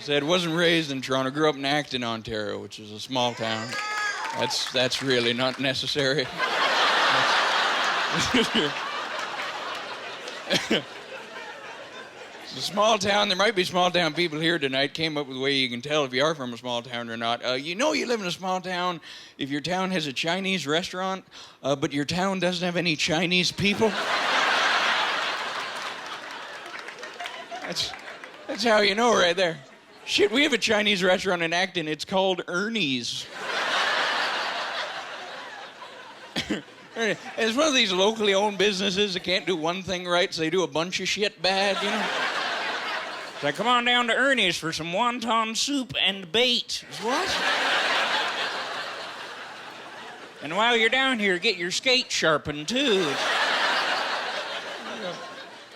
Said wasn't raised in Toronto, grew up in Acton, Ontario, which is a small town. That's really not necessary. It's a small town. There might be small town people here tonight. Came up with a way you can tell if you are from a small town or not. You know you live in a small town if your town has a Chinese restaurant, but your town doesn't have any Chinese people. That's how you know right there. Shit, we have a Chinese restaurant in Acton. It's called Ernie's. It's one of these locally owned businesses that can't do one thing right, so they do a bunch of shit bad, you know? It's like, come on down to Ernie's for some wonton soup and bait. What? And while you're down here, get your skate sharpened, too.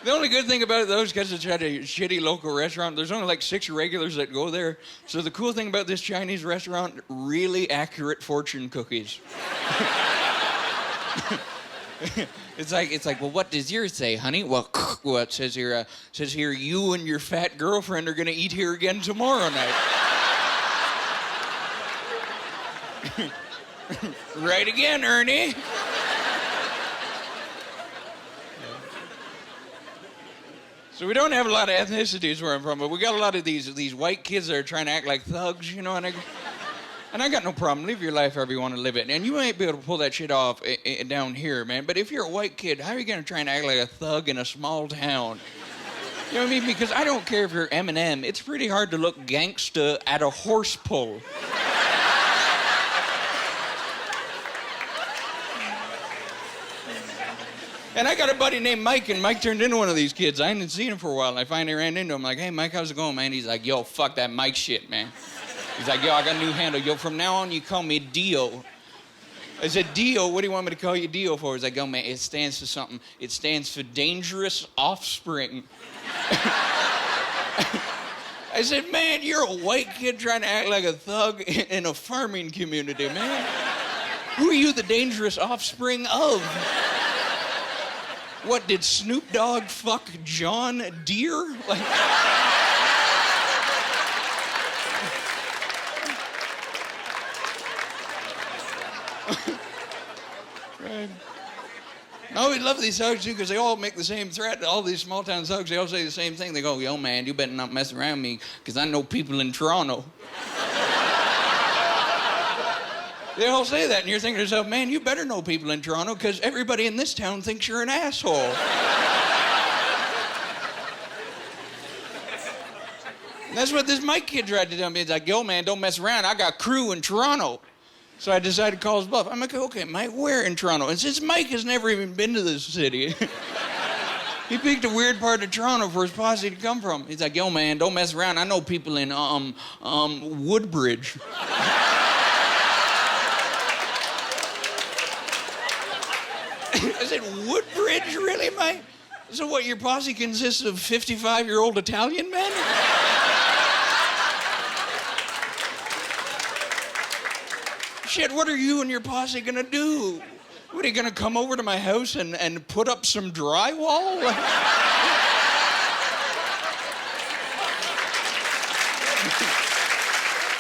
The only good thing about it, though, is because it's at a shitty local restaurant. There's only like 6 regulars that go there. So the cool thing about this Chinese restaurant, really accurate fortune cookies. It's like, well, what does yours say, honey? Well, it says here, you and your fat girlfriend are gonna eat here again tomorrow night. Right again, Ernie. So we don't have a lot of ethnicities where I'm from, but we got a lot of these white kids that are trying to act like thugs, you know, and I got no problem. Live your life however you want to live it. And you might be able to pull that shit off down here, man. But if you're a white kid, how are you going to try and act like a thug in a small town? You know what I mean? Because I don't care if you're Eminem. It's pretty hard to look gangsta at a horse pull. And I got a buddy named Mike, and Mike turned into one of these kids. I hadn't seen him for a while, and I finally ran into him. Like, hey, Mike, how's it going, man? He's like, yo, fuck that Mike shit, man. He's like, yo, I got a new handle. Yo, from now on, you call me Dio. I said, Dio? What do you want me to call you Dio for? He's like, oh, man, it stands for something. It stands for dangerous offspring. I said, man, you're a white kid trying to act like a thug in a farming community, man. Who are you the dangerous offspring of? What, did Snoop Dogg fuck John Deere? Like... Right. I always love these thugs, too, because they all make the same threat. All these small-town thugs, they all say the same thing. They go, yo, man, you better not mess around me, because I know people in Toronto. They all say that, and you're thinking to yourself, man, you better know people in Toronto, because everybody in this town thinks you're an asshole. And that's what this Mike kid tried to tell me. He's like, yo, man, don't mess around. I got crew in Toronto. So I decided to call his bluff. I'm like, okay, Mike, where in Toronto? And since Mike has never even been to this city, he picked a weird part of Toronto for his posse to come from. He's like, yo, man, don't mess around. I know people in, Woodbridge. I said, Woodbridge, really, Mike? So what, your posse consists of 55-year-old Italian men? Shit, what are you and your posse gonna do? What, are you gonna come over to my house and put up some drywall?